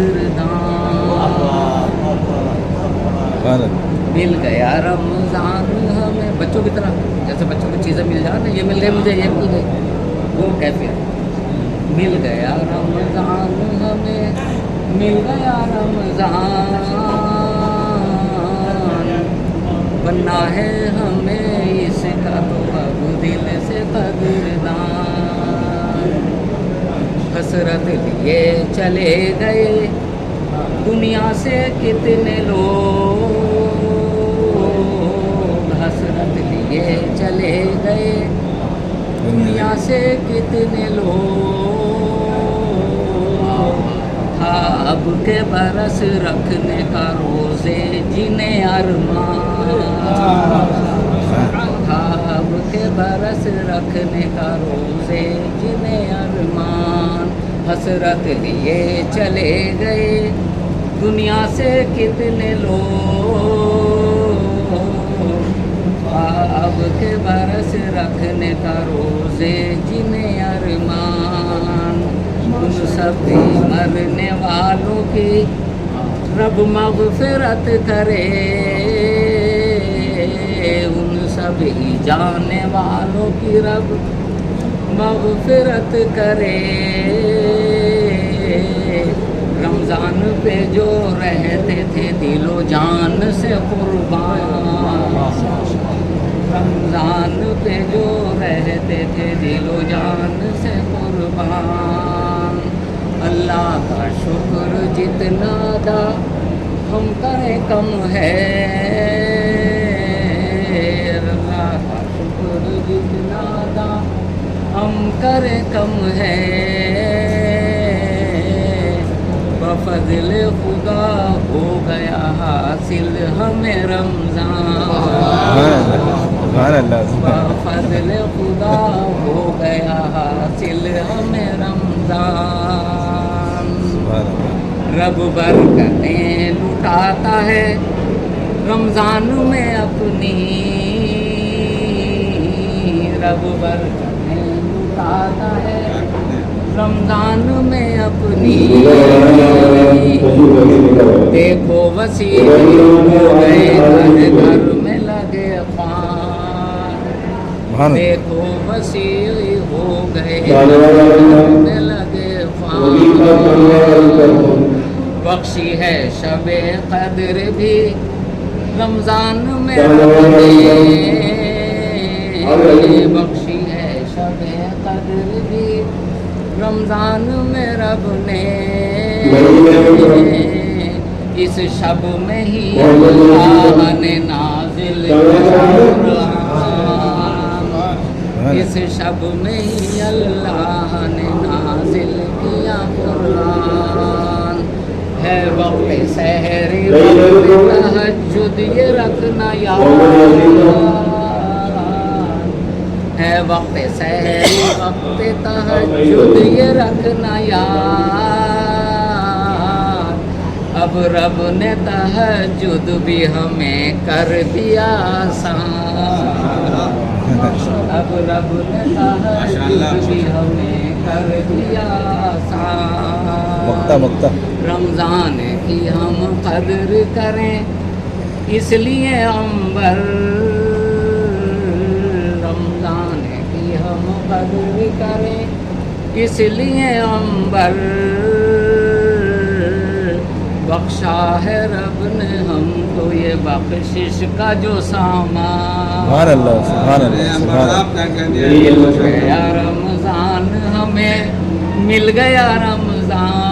قدردان، مل گیا رمضان ہمیں، بچوں کی طرح جیسے بچوں کو چیزیں مل جائیں نا، یہ مل گئی مجھے، یہ مل گئی، وہ کیفیت. مل گیا رمضان ہمیں، مل گیا رمضان، بننا ہے ہمیں اس کا تو اب دل سے قدردان. حسرت لیے چلے گئے دنیا سے کتنے لوگ، حسرت لیے چلے گئے دنیا سے کتنے لوگ، تھا اب کے برس رکھنے کا روزے جنہیں ارمان، تھا اب کے برس رکھنے کا روزے جنہیں ارمان. حسرت لیے چلے گئے دنیا سے کتنے لوگ، اب کے برس رکھنے کا روزے جنہیں ارمان. ان سب مرنے والوں کی رب مغفرت کرے، ان سب جانے والوں کی رب مغفرت کرے. رمضان پہ جو رہتے تھے دل و جان سے قربان، رمضان پہ جو رہتے تھے دل و جان سے قربان. اللہ کا شکر جتنا دا ہم کریں کم ہے، اللہ کا شکر جتنا دا ہم کریں کم ہے. بفضل خدا ہو گیا حاصل ہمیں رمضان، بفضل خدا ہو گیا حاصل ہمیں رمضان. رب برکتیں لٹاتا ہے رمضان میں اپنی، رب برکتیں لٹاتا ہے رمضان میں اپنی. دیکھو وسیع ہو گئے گھر گھر میں لگے خوان، دیکھو وسیع ہو گئے گھر گھر میں لگے خوان. بخشی ہے شب قدر بھی رمضان میں رب نے، بخشی ہے شب قدر بھی رمضان میں رب نے. اس شب میں ہی اللہ نے نازل کیا قرآن، اس شب میں ہی اللہ نے نازل کیا قرآن. ہے وقت سحری وقت تہجد یہ رکھنا یاد، ہے وقت سحری وقت تہجد یہ رکھنا یاد. اب رب نے تہجد بھی ہمیں کر دیا آسان، اب رب نے تہجد بھی ہمیں کر دیا آسان. رمضان کی ہم قدر کریں اس لیے عنبر، رمضان کی ہم قدر کریں اس لیے عنبر. بخشا ہے رب نے ہم کو یہ بخشش کا جو سامان. سبحان اللہ سبحان اللہ سبحان اللہ. مل گیا رمضان ہمیں، مل گیا رمضان.